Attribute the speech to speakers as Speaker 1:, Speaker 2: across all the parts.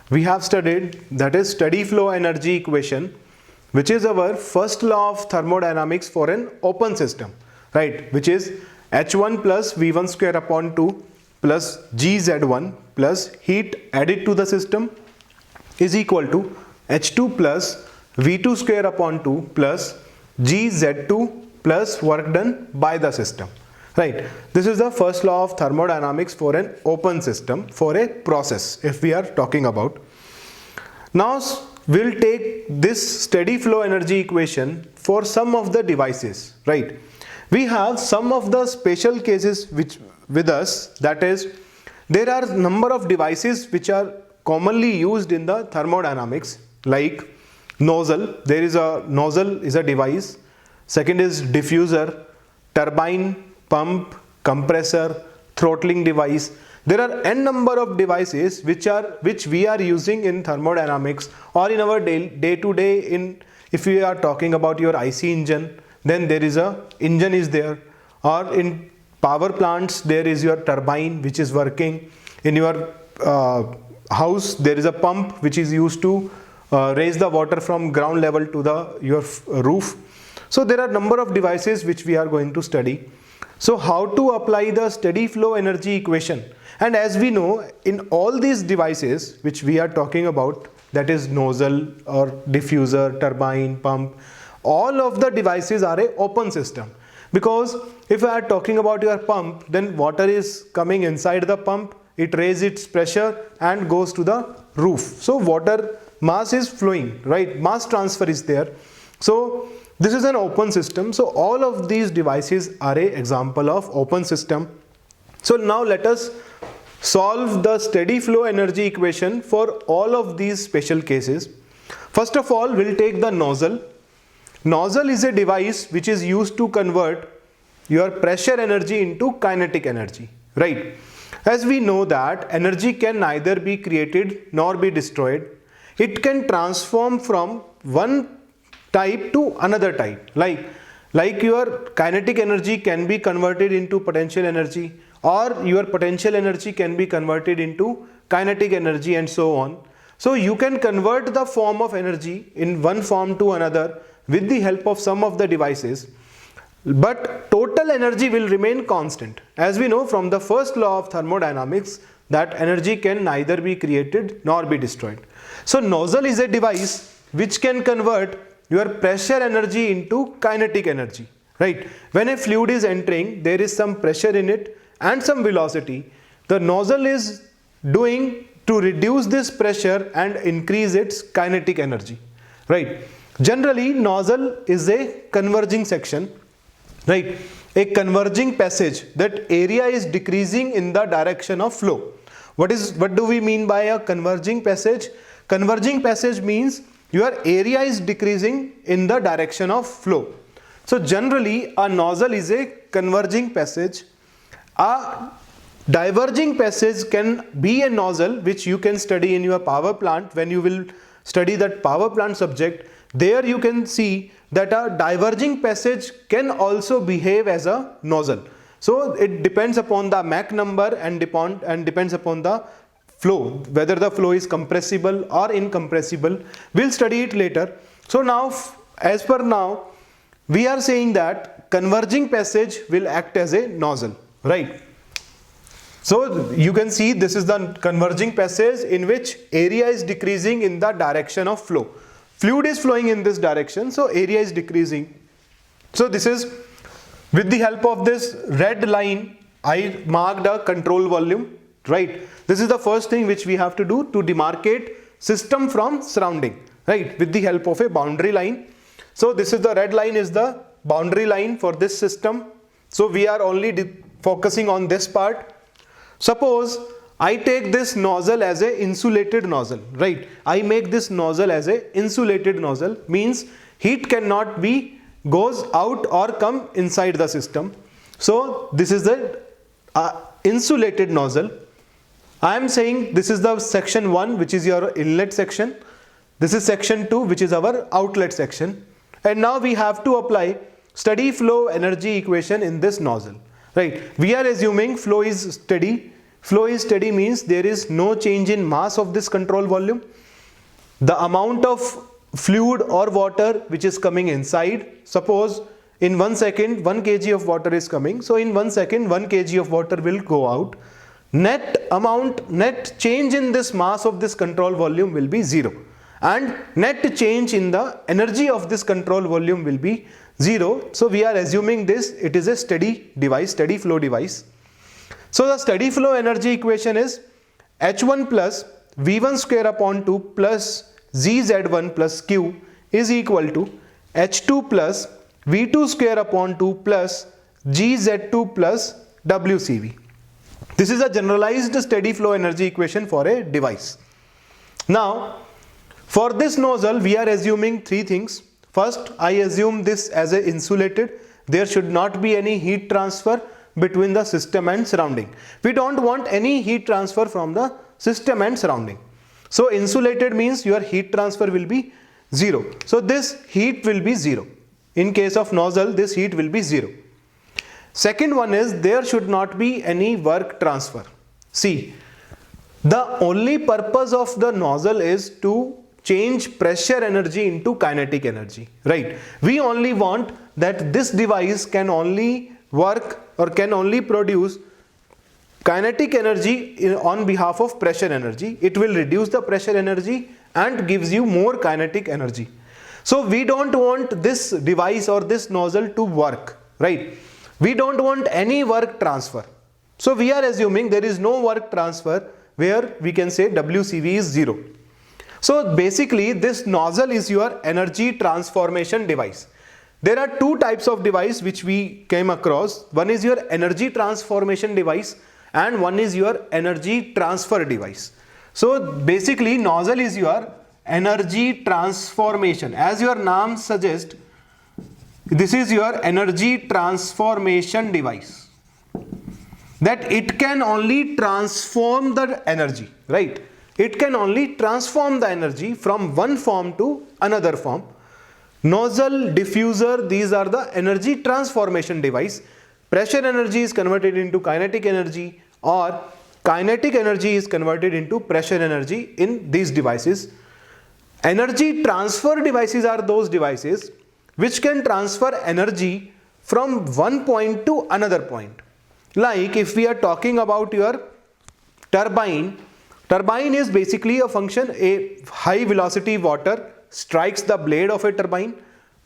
Speaker 1: we have studied, that is steady flow energy equation, which is our first law of thermodynamics for an open system, right, which is H1 plus V1 square upon 2 plus GZ1 plus heat added to the system is equal to H2 plus V2 square upon 2 plus GZ2 plus work done by the system, right. This is the first law of thermodynamics for an open system, for a process, if we are talking about. Now we'll take this steady flow energy equation for some of the devices, right. We have some of the special cases which with us, that is, there are number of devices which are commonly used in the thermodynamics, like nozzle. There is a nozzle is a device. Second is diffuser, turbine, pump, compressor, throttling device. There are n number of devices which we are using in thermodynamics or in our day to day. In if we are talking about your IC engine, then there is a engine is there, or in power plants there is your turbine which is working. In your house there is a pump which is used to raise the water from ground level to your roof. So there are number of devices which we are going to study. So how to apply the steady flow energy equation? And as we know, in all these devices which we are talking about, that is nozzle or diffuser, turbine, pump, all of the devices are a open system. Because if I are talking about your pump, then water is coming inside the pump, it raises its pressure and goes to the roof. So water mass is flowing, right? Mass transfer is there. So this is an open system. So all of these devices are an example of open system. So now let us solve the steady flow energy equation for all of these special cases. First of all, we'll take the nozzle. Nozzle is a device which is used to convert your pressure energy into kinetic energy, right? As we know that energy can neither be created nor be destroyed. It can transform from one type to another type. Like your kinetic energy can be converted into potential energy, or your potential energy can be converted into kinetic energy, and so on. So you can convert the form of energy in one form to another with the help of some of the devices, but total energy will remain constant. As we know from the first law of thermodynamics, that energy can neither be created nor be destroyed. So nozzle is a device which can convert your pressure energy into kinetic energy, right? When a fluid is entering, there is some pressure in it and some velocity. The nozzle is doing to reduce this pressure and increase its kinetic energy, right? Generally, nozzle is a converging section, right? A converging passage, that area is decreasing in the direction of flow. What do we mean by a converging passage? Converging passage means your area is decreasing in the direction of flow. So generally, a nozzle is a converging passage. A diverging passage can be a nozzle, which you can study in your power plant. When you will study that power plant subject, there you can see that a diverging passage can also behave as a nozzle. So it depends upon the Mach number and depends upon the flow, whether the flow is compressible or incompressible. We'll study it later. So now, as per now, we are saying that converging passage will act as a nozzle, right? So you can see this is the converging passage in which area is decreasing in the direction of flow. Fluid is flowing in this direction, so area is decreasing. So this is, with the help of this red line, I marked a control volume, right? This is the first thing which we have to do to demarcate system from surrounding, right? With the help of a boundary line. So this is the red line is the boundary line for this system. So we are only focusing on this part. Suppose I take this nozzle as a insulated nozzle, right? I make this nozzle as a insulated nozzle, means heat cannot be goes out or come inside the system. So this is the insulated nozzle. I am saying this is the section 1, which is your inlet section. This is section 2, which is our outlet section. And now we have to apply steady flow energy equation in this nozzle, right? We are assuming flow is steady. flow is steady means there is no change in mass of this control volume. The amount of fluid or water which is coming inside, suppose in 1 second 1 kg of water is coming, so in 1 second 1 kg of water will go out. Net change in this mass of this control volume will be 0, and net change in the energy of this control volume will be 0. So we are assuming this, it is a steady device, steady flow device. So the steady flow energy equation is H1 plus V1 square upon 2 plus ZZ1 plus Q is equal to H2 plus V2 square upon 2 plus GZ2 plus WCV. This is a generalized steady flow energy equation for a device. Now, for this nozzle, we are assuming three things. First, I assume this as a insulated. There should not be any heat transfer between the system and surrounding. We don't want any heat transfer from the system and surrounding. So insulated means your heat transfer will be 0. So this heat will be 0. In case of nozzle, this heat will be 0. Second one is there should not be any work transfer. See, the only purpose of the nozzle is to change pressure energy into kinetic energy, right? We only want that this device can only work or can only produce kinetic energy on behalf of pressure energy. It will reduce the pressure energy and gives you more kinetic energy. So we don't want this device or this nozzle to work, right? We don't want any work transfer. So we are assuming there is no work transfer, where we can say WCV is 0. So basically this nozzle is your energy transformation device. There are two types of device which we came across. One is your energy transformation device and one is your energy transfer device. So basically nozzle is your energy transformation. As your name suggests, this is your energy transformation device. That it can only transform the energy, right? It can only transform the energy from one form to another form. Nozzle, diffuser, these are the energy transformation device. Pressure energy is converted into kinetic energy, or kinetic energy is converted into pressure energy in these devices. Energy transfer devices are those devices which can transfer energy from one point to another point. Like if we are talking about your turbine, turbine is basically a function, a high velocity water strikes the blade of a turbine,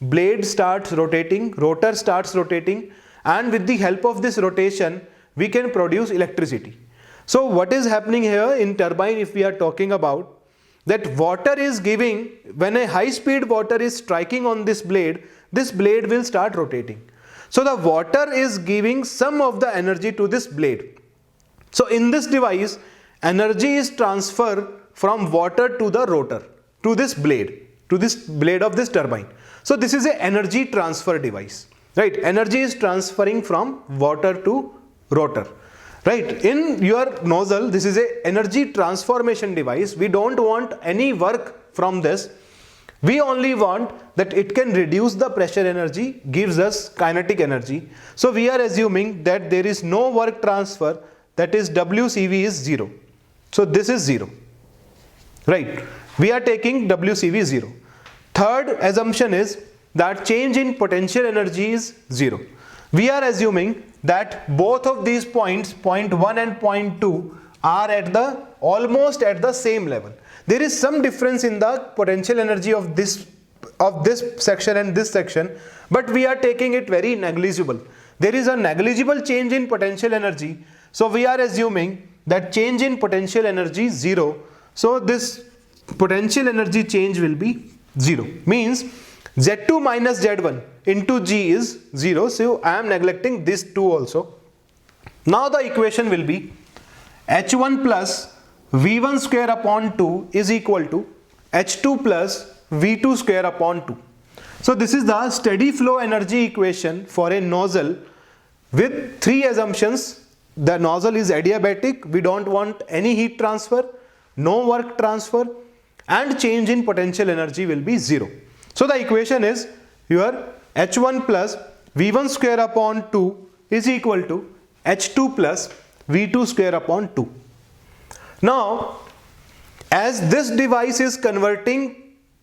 Speaker 1: blade starts rotating, rotor starts rotating, and with the help of this rotation we can produce electricity. So what is happening here in turbine, if we are talking about, that water is giving, when a high speed water is striking on this blade will start rotating. So the water is giving some of the energy to this blade. So in this device, energy is transferred from water to the rotor, to this blade of this turbine. So this is an energy transfer device, right? Energy is transferring from water to rotor, right? In your nozzle, this is a energy transformation device. We don't want any work from this. We only want that it can reduce the pressure energy, gives us kinetic energy. So we are assuming that there is no work transfer, that is WCV is 0. So this is 0, right? We are taking WCV 0. Third assumption is that change in potential energy is 0. We are assuming that both of these points, point 1 and point 2, are almost at the same level. There is some difference in the potential energy of this section and this section, but we are taking it very negligible. There is a negligible change in potential energy, so we are assuming that change in potential energy is 0. So this potential energy change will be 0, means Z2 minus Z1 into G is 0. So I am neglecting this 2 also. Now the equation will be H1 plus V1 square upon 2 is equal to H2 plus V2 square upon 2. So this is the steady flow energy equation for a nozzle with three assumptions. The nozzle is adiabatic, we don't want any heat transfer, no work transfer, and change in potential energy will be 0. So the equation is your H1 plus V1 square upon 2 is equal to H2 plus V2 square upon 2. Now, as this device is converting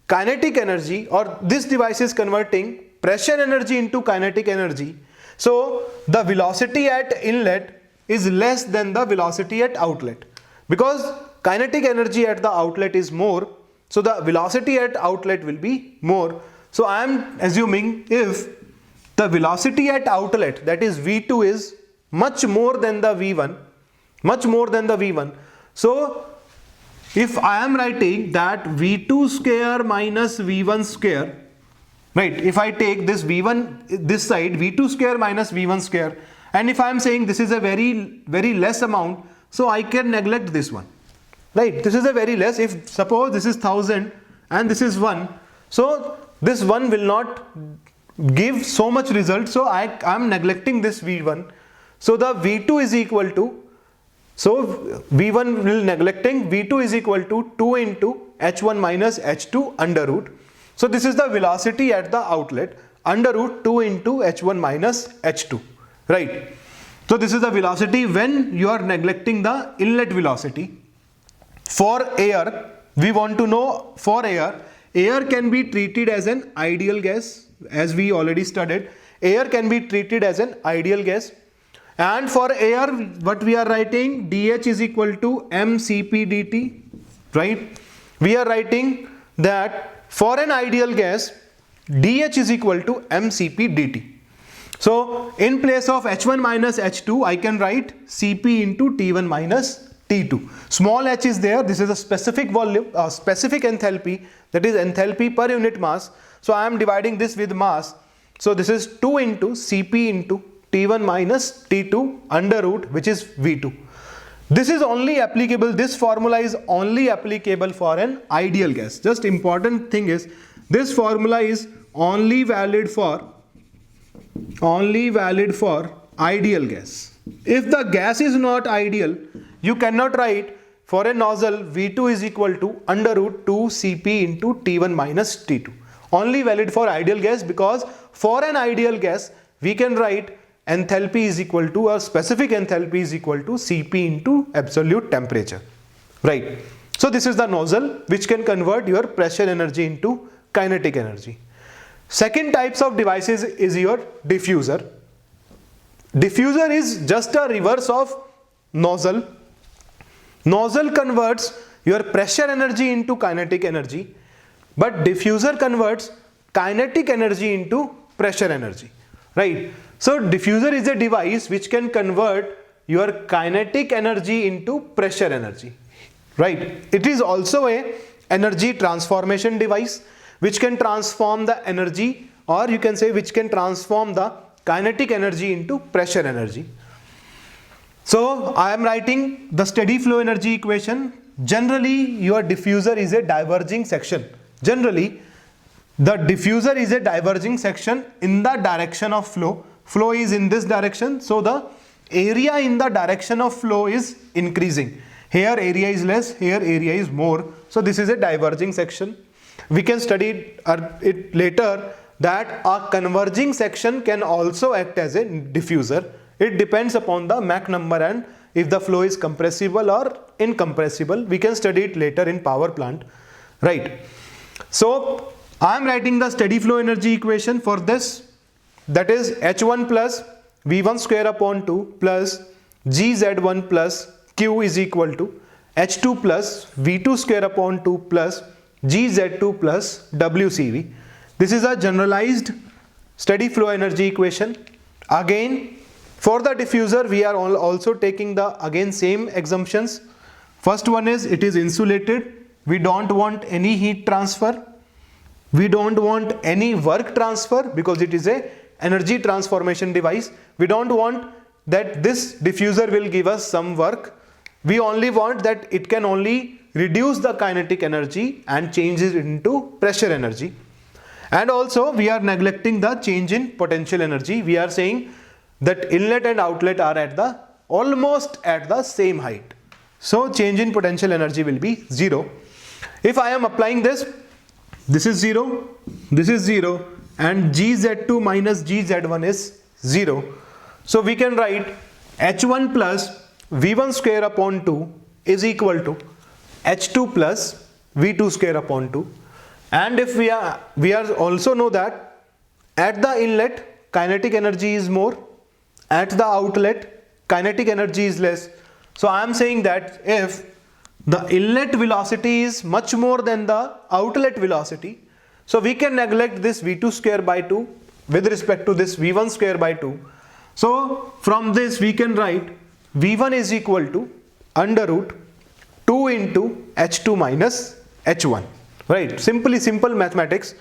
Speaker 1: kinetic energy, or this device is converting pressure energy into kinetic energy, so the velocity at inlet is less than the velocity at outlet. Because kinetic energy at the outlet is more, so the velocity at outlet will be more. So I am assuming if the velocity at outlet, that is V2, is much more than the V1, so if I am writing that V2 square minus V1 square, right, if I take this V1, this side, V2 square minus V1 square, and if I am saying this is a very less amount, so I can neglect this one, right? This is a very less. If suppose this is 1000 and this is 1, so this one will not give so much result, so I am neglecting this V1. So the V2 is equal to, so V1 will neglecting, V2 is equal to 2 into H1 minus H2 under root. So this is the velocity at the outlet, under root 2 into H1 minus H2, right? So this is the velocity when you are neglecting the inlet velocity. For air, we want to know, for air can be treated as an ideal gas, as we already studied. Air can be treated as an ideal gas. And for air, what we are writing, dH is equal to mCp dt, right? We are writing that for an ideal gas, dH is equal to mCp dt. So in place of H1 minus H2, I can write Cp into T1 minus T2. Small h is there. This is a specific volume, specific enthalpy, that is enthalpy per unit mass. So I am dividing this with mass. So this is 2 into Cp into T1 minus T2 under root, which is V2. This is only applicable, this formula is only applicable for an ideal gas. Just important thing is, this formula is only valid for ideal gas. If the gas is not ideal, you cannot write for a nozzle V2 is equal to under root 2 Cp into T1 minus T2. Only valid for ideal gas, because for an ideal gas we can write enthalpy is equal to, or specific enthalpy is equal to Cp into absolute temperature, right? So this is the nozzle which can convert your pressure energy into kinetic energy. Second types of devices is your diffuser. Diffuser is just a reverse of nozzle. Nozzle converts your pressure energy into kinetic energy, but diffuser converts kinetic energy into pressure energy, right? So diffuser is a device which can convert your kinetic energy into pressure energy, right? It is also a energy transformation device which can transform the energy, or you can say which can transform the kinetic energy into pressure energy. So I am writing the steady flow energy equation. Generally your diffuser is a diverging section. Generally the diffuser is a diverging section in the direction of flow. Flow is in this direction, so the area in the direction of flow is increasing. Here area is less, here area is more. So this is a diverging section. We can study it later that a converging section can also act as a diffuser. It depends upon the Mach number and if the flow is compressible or incompressible. We can study it later in power plant, right? So I am writing the steady flow energy equation for this. That is H1 plus V1 square upon 2 plus GZ1 plus Q is equal to H2 plus V2 square upon 2 plus GZ2 plus WCV. This is a generalized steady flow energy equation. Again, for the diffuser we are also taking the again same assumptions. First one is it is insulated. We don't want any heat transfer. We don't want any work transfer because it is a energy transformation device. We don't want that this diffuser will give us some work. We only want that it can only reduce the kinetic energy and change it into pressure energy. And also we are neglecting the change in potential energy. We are saying that inlet and outlet are at the almost at the same height. So change in potential energy will be 0. If I am applying this, this is 0, this is 0, and GZ2 minus GZ1 is 0. So we can write H1 plus V1 square upon 2 is equal to H2 plus V2 square upon 2. And if we are also know that at the inlet kinetic energy is more, at the outlet kinetic energy is less. So I am saying that if the inlet velocity is much more than the outlet velocity, so we can neglect this V2 square by 2 with respect to this V1 square by 2. So from this we can write V1 is equal to under root 2 into H2 minus H1. Right, simple mathematics.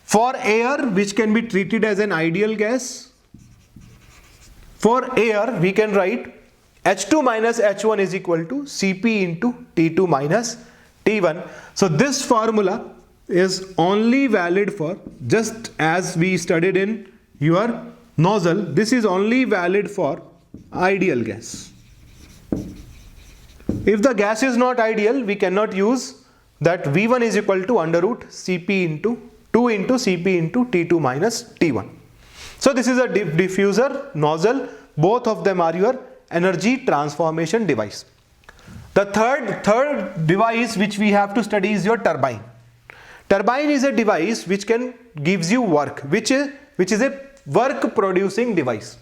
Speaker 1: For air which can be treated as an ideal gas, for air we can write H2 minus H1 is equal to Cp into T2 minus T1. So this formula is only valid for, just as we studied in your nozzle, this is only valid for ideal gas. If the gas is not ideal, we cannot use that V1 is equal to under root Cp into 2 into Cp into T2 minus T1. So this is a diffuser, nozzle, both of them are your energy transformation device. The third device which we have to study is your turbine. Turbine is a device which gives you work, which is a work producing device.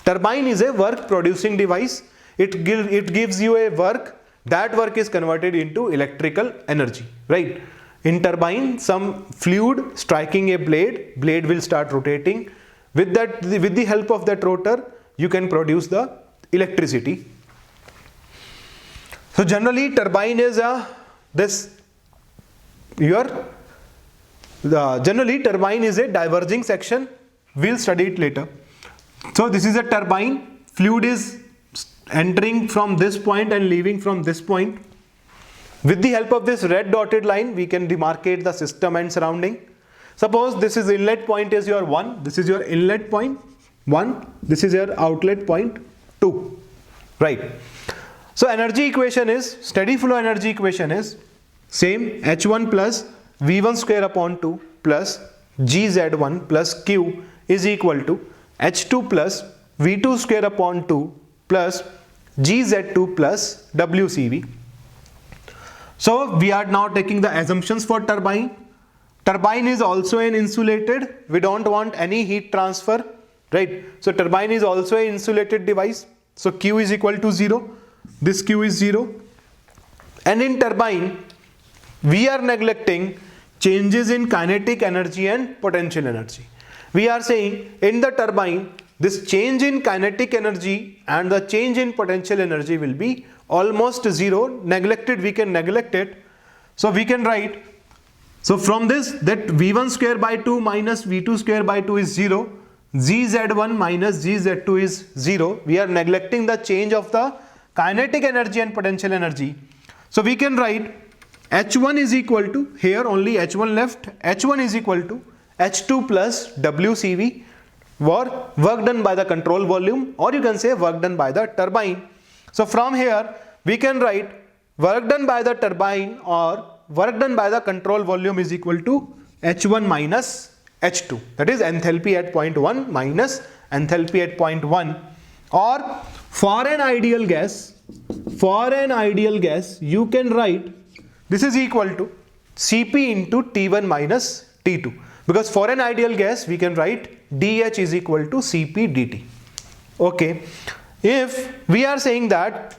Speaker 1: Turbine is a work producing device. It gives you a work. That work is converted into electrical energy, right? In turbine, some fluid striking a blade will start rotating. With the help of that rotor, you can produce the electricity. So generally, turbine is generally turbine is a diverging section. We'll study it later. So this is a turbine. Fluid is entering from this point and leaving from this point. With the help of this red dotted line, we can demarcate the system and surrounding. Suppose this is inlet point is your 1, this is your inlet point 1, this is your outlet point 2, right? So energy equation is, steady flow energy equation is same, H1 plus V1 square upon 2 plus GZ1 plus Q is equal to H2 plus V2 square upon 2 plus GZ2 plus WCV. So we are now taking the assumptions for turbine. Turbine is also an insulated. We don't want any heat transfer, right? So turbine is also an insulated device. So Q is equal to 0. This Q is 0. And in turbine, we are neglecting changes in kinetic energy and potential energy. We are saying in the turbine, this change in kinetic energy and the change in potential energy will be almost 0. Neglected, we can neglect it. So we can write, so from this, that V1 square by 2 minus V2 square by 2 is 0. GZ1 minus GZ2 is 0. We are neglecting the change of the kinetic energy and potential energy. So we can write H1 is equal to, here only H1 left, H1 is equal to H2 plus WCV, or work done by the control volume, or you can say work done by the turbine. So from here we can write work done by the turbine or work done by the control volume is equal to H1 minus H2, that is enthalpy at point 1 minus enthalpy at point 1. Or for an ideal gas you can write this is equal to Cp into T1 minus T2, because for an ideal gas we can write dH is equal to Cp dt. Okay, if we are saying that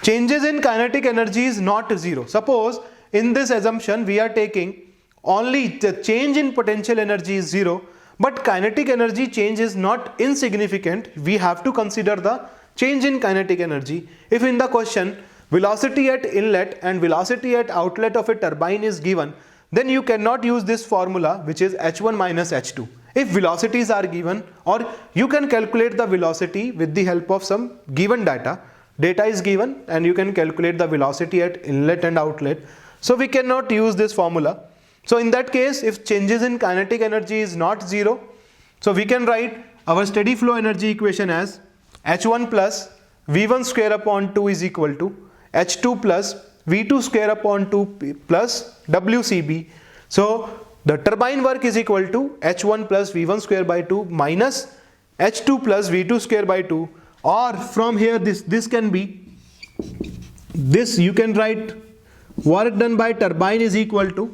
Speaker 1: changes in kinetic energy is not 0, suppose in this assumption we are taking only the change in potential energy is 0, but kinetic energy change is not insignificant, we have to consider the change in kinetic energy. If in the question velocity at inlet and velocity at outlet of a turbine is given, then you cannot use this formula which is H1 minus H2. If velocities are given, or you can calculate the velocity with the help of some given data is given and you can calculate the velocity at inlet and outlet. So we cannot use this formula. So in that case, if changes in kinetic energy is not 0, so we can write our steady flow energy equation as H1 plus V1 square upon 2 is equal to H2 plus V2 square upon 2 plus WCB. So the turbine work is equal to H1 plus V1 square by 2 minus H2 plus V2 square by 2, or from here this can be, this you can write work done by turbine is equal to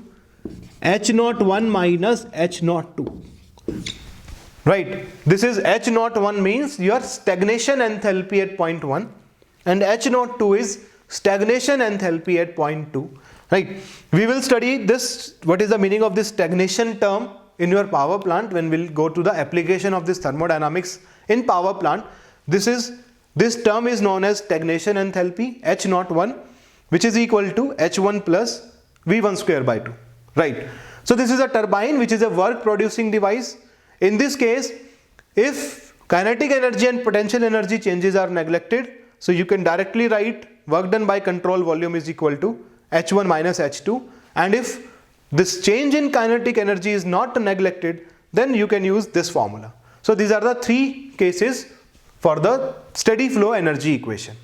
Speaker 1: H01 minus H02. Right, this is H01 means your stagnation enthalpy at point 1 and H02 is stagnation enthalpy at point 2. Right, we will study this, what is the meaning of this stagnation term in your power plant when we'll go to the application of this thermodynamics in power plant. This term is known as stagnation enthalpy H01, which is equal to H1 plus V1 square by 2. Right, so this is a turbine which is a work producing device. In this case, if kinetic energy and potential energy changes are neglected, so you can directly write work done by control volume is equal to H1 minus H2, and if this change in kinetic energy is not neglected, then you can use this formula. So these are the three cases for the steady flow energy equation.